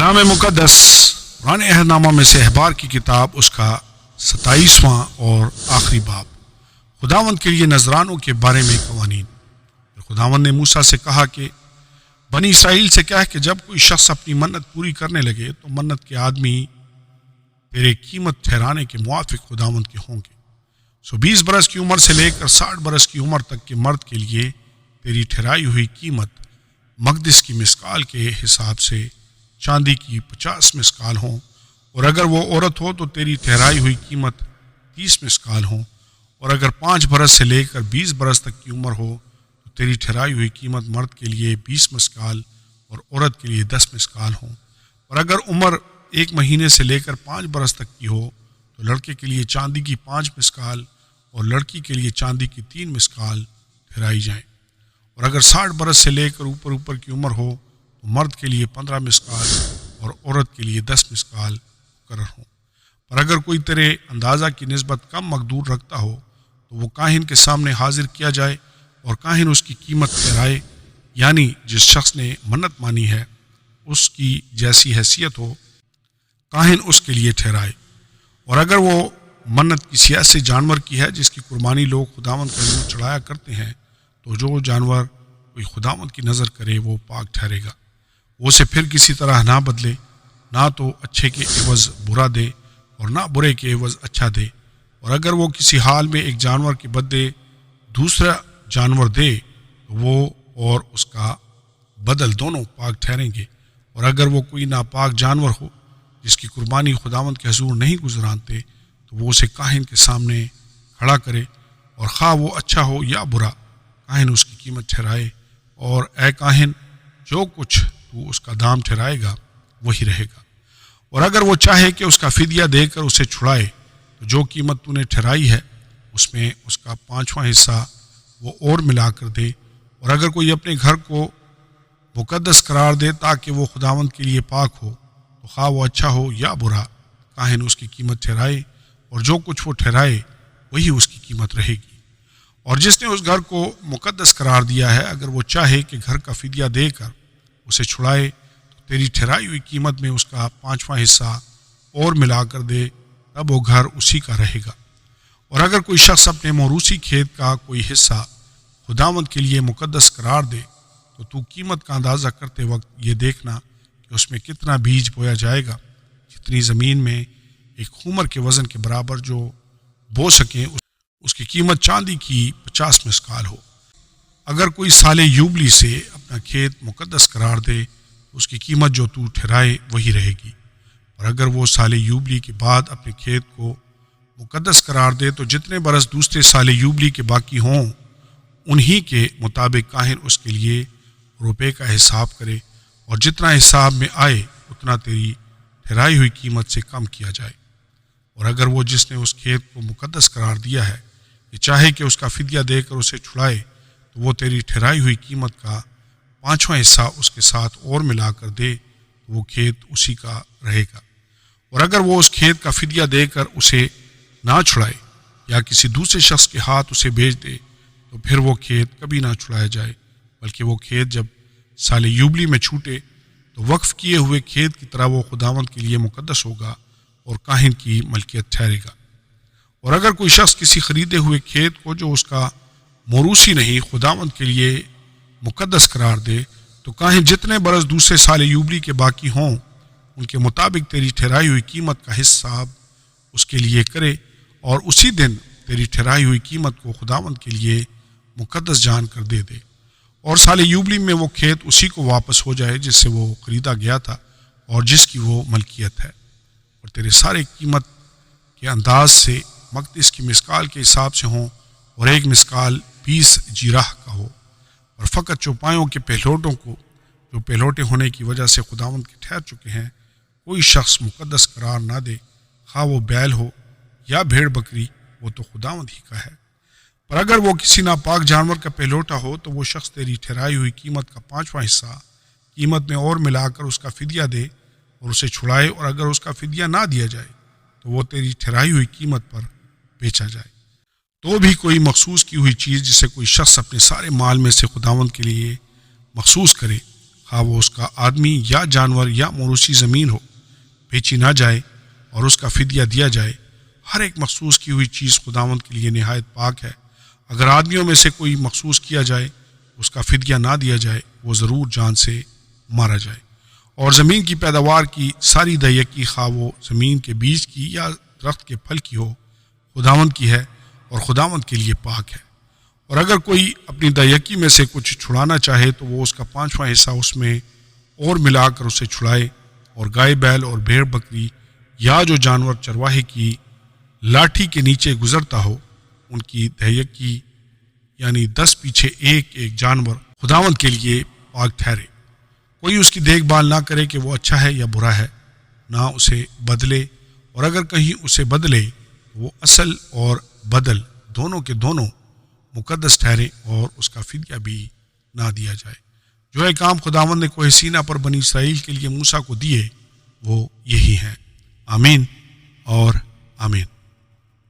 کلام مقدس قرآن عہد نامہ میں سے احبار کی کتاب اس کا 27واں اور آخری باب، خداوند کے لیے نذرانوں کے بارے میں قوانین۔ خداوند نے موسیٰ سے کہا کہ بنی اسرائیل سے کہہ کہ جب کوئی شخص اپنی منت پوری کرنے لگے تو منت کے آدمی تیرے قیمت ٹھہرانے کے موافق خداوند کے ہوں گے۔ 20 برس کی عمر سے لے کر 60 برس کی عمر تک کے مرد کے لیے تیری ٹھہرائی ہوئی قیمت مقدس کی مسکال کے حساب سے چاندی کی 50 مسکال ہوں، اور اگر وہ عورت ہو تو تیری ٹھہرائی ہوئی قیمت 30 مسکال ہوں، اور اگر 5 برس سے لے کر 20 برس تک کی عمر ہو تو تیری ٹھہرائی ہوئی قیمت مرد کے لیے 20 مسکال اور عورت کے لیے 10 مسکال ہوں، اور اگر عمر 1 مہینے سے لے کر 5 برس تک کی ہو تو لڑکے کے لیے چاندی کی 5 مسکال اور لڑکی کے لیے چاندی کی 3 مسکال ٹھہرائی جائیں، اور اگر 60 برس سے لے کر اوپر کی عمر ہو تو مرد کے لیے 15 مسکال اور عورت کے لیے 10 مسکال مقرر ہوں۔ پر اگر کوئی تیرے اندازہ کی نسبت کم مقدور رکھتا ہو تو وہ کاہن کے سامنے حاضر کیا جائے، اور کاہن اس کی قیمت ٹھہرائے، یعنی جس شخص نے منت مانی ہے اس کی جیسی حیثیت ہو کاہن اس کے لیے ٹھہرائے۔ اور اگر وہ منت کسی ایسے جانور کی ہے جس کی قربانی لوگ خداوند کے حضور چڑھایا کرتے ہیں، تو جو جانور کوئی خداوند کی نظر کرے وہ پاک ٹھہرے گا، وہ اسے پھر کسی طرح نہ بدلے، نہ تو اچھے کے عوض برا دے اور نہ برے کے عوض اچھا دے۔ اور اگر وہ کسی حال میں ایک جانور کے بدلے دوسرا جانور دے تو وہ اور اس کا بدل دونوں پاک ٹھہریں گے۔ اور اگر وہ کوئی ناپاک جانور ہو جس کی قربانی خداوند کے حضور نہیں گزرانتے تو وہ اسے کاہن کے سامنے کھڑا کرے، اور خواہ وہ اچھا ہو یا برا کاہن اس کی قیمت ٹھہرائے، اور اے کاہن جو کچھ تو اس کا دام ٹھہرائے گا وہی رہے گا۔ اور اگر وہ چاہے کہ اس کا فدیہ دے کر اسے چھڑائے تو جو قیمت تو نے ٹھہرائی ہے اس میں اس کا 5واں حصہ وہ اور ملا کر دے۔ اور اگر کوئی اپنے گھر کو مقدس قرار دے تاکہ وہ خداوند کے لیے پاک ہو تو خواہ وہ اچھا ہو یا برا کاہن اس کی قیمت ٹھہرائے، اور جو کچھ وہ ٹھہرائے وہی اس کی قیمت رہے گی۔ اور جس نے اس گھر کو مقدس قرار دیا ہے اگر وہ چاہے کہ گھر کا فدیہ دے کر اسے چھڑائے تو تیری ٹھہرائی ہوئی قیمت میں اس کا 5واں حصہ اور ملا کر دے، تب وہ گھر اسی کا رہے گا۔ اور اگر کوئی شخص اپنے موروثی کھیت کا کوئی حصہ خداوند کے لیے مقدس قرار دے تو قیمت کا اندازہ کرتے وقت یہ دیکھنا کہ اس میں کتنا بیج بویا جائے گا، جتنی زمین میں ایک خومر کے وزن کے برابر جو بو سکیں اس کی قیمت چاندی کی 50 مسکال ہو۔ اگر کوئی سال یوبلی سے اپنا کھیت مقدس قرار دے تو اس کی قیمت جو تو ٹھہرائے وہی رہے گی، اور اگر وہ سال یوبلی کے بعد اپنے کھیت کو مقدس قرار دے تو جتنے برس دوسرے سال یوبلی کے باقی ہوں انہی کے مطابق کاہن اس کے لیے روپے کا حساب کرے، اور جتنا حساب میں آئے اتنا تیری ٹھہرائی ہوئی قیمت سے کم کیا جائے۔ اور اگر وہ جس نے اس کھیت کو مقدس قرار دیا ہے یہ چاہے کہ اس کا فدیہ دے کر اسے چھڑائے تو وہ تیری ٹھہرائی ہوئی قیمت کا 5واں حصہ اس کے ساتھ اور ملا کر دے تو وہ کھیت اسی کا رہے گا۔ اور اگر وہ اس کھیت کا فدیہ دے کر اسے نہ چھڑائے یا کسی دوسرے شخص کے ہاتھ اسے بیچ دے تو پھر وہ کھیت کبھی نہ چھڑایا جائے، بلکہ وہ کھیت جب سال یوبلی میں چھوٹے تو وقف کیے ہوئے کھیت کی طرح وہ خداوند کے لیے مقدس ہوگا اور کاہن کی ملکیت ٹھہرے گا۔ اور اگر کوئی شخص کسی خریدے ہوئے کھیت کو جو اس کا موروثی نہیں خداوند کے لیے مقدس قرار دے تو کاہن جتنے برس دوسرے سال یوبلی کے باقی ہوں ان کے مطابق تیری ٹھہرائی ہوئی قیمت کا حساب اس کے لیے کرے، اور اسی دن تیری ٹھہرائی ہوئی قیمت کو خداوند کے لیے مقدس جان کر دے دے، اور سال یوبلی میں وہ کھیت اسی کو واپس ہو جائے جس سے وہ خریدا گیا تھا اور جس کی وہ ملکیت ہے، اور تیرے سارے قیمت کے انداز سے مقدس کی مسکال کے حساب سے ہوں، اور ایک مسکال 20 جیراہ کا ہو۔ اور فقط چوپایوں کے پہلوٹوں کو جو پہلوٹے ہونے کی وجہ سے خداوند کے ٹھہر چکے ہیں کوئی شخص مقدس قرار نہ دے، خواہ وہ بیل ہو یا بھیڑ بکری، وہ تو خداوند ہی کا ہے۔ پر اگر وہ کسی ناپاک جانور کا پہلوٹا ہو تو وہ شخص تیری ٹھہرائی ہوئی قیمت کا 5واں حصہ قیمت میں اور ملا کر اس کا فدیہ دے اور اسے چھڑائے، اور اگر اس کا فدیہ نہ دیا جائے تو وہ تیری ٹھہرائی ہوئی قیمت پر بیچا جائے۔ تو بھی کوئی مخصوص کی ہوئی چیز جسے کوئی شخص اپنے سارے مال میں سے خداوند کے لیے مخصوص کرے، خواہ وہ اس کا آدمی یا جانور یا موروثی زمین ہو، بیچی نہ جائے اور اس کا فدیہ دیا جائے۔ ہر ایک مخصوص کی ہوئی چیز خداوند کے لیے نہایت پاک ہے۔ اگر آدمیوں میں سے کوئی مخصوص کیا جائے، اس کا فدیہ نہ دیا جائے، وہ ضرور جان سے مارا جائے۔ اور زمین کی پیداوار کی ساری دہیکی، خواہ وہ زمین کے بیج کی یا درخت کے پھل کی ہو، خداوند کی ہے اور خداوند کے لیے پاک ہے۔ اور اگر کوئی اپنی دہیکی میں سے کچھ چھڑانا چاہے تو وہ اس کا 5واں حصہ اس میں اور ملا کر اسے چھڑائے، اور گائے بیل اور بھیڑ بکری یا جو جانور چرواہے کی لاٹھی کے نیچے گزرتا ہو، ان کی دہیکی یعنی 10 پیچھے ایک جانور خداوند کے لیے پاک ٹھہرے۔ کوئی اس کی دیکھ بھال نہ کرے کہ وہ اچھا ہے یا برا ہے، نہ اسے بدلے، اور اگر کہیں اسے بدلے وہ اصل اور بدل دونوں کے دونوں مقدس ٹھہرے، اور اس کا فدیہ بھی نہ دیا جائے۔ جو احکام خداوند نے کوہ سینا پر بنی اسرائیل کے لیے موسیٰ کو دیے وہ یہی ہیں۔ آمین اور آمین۔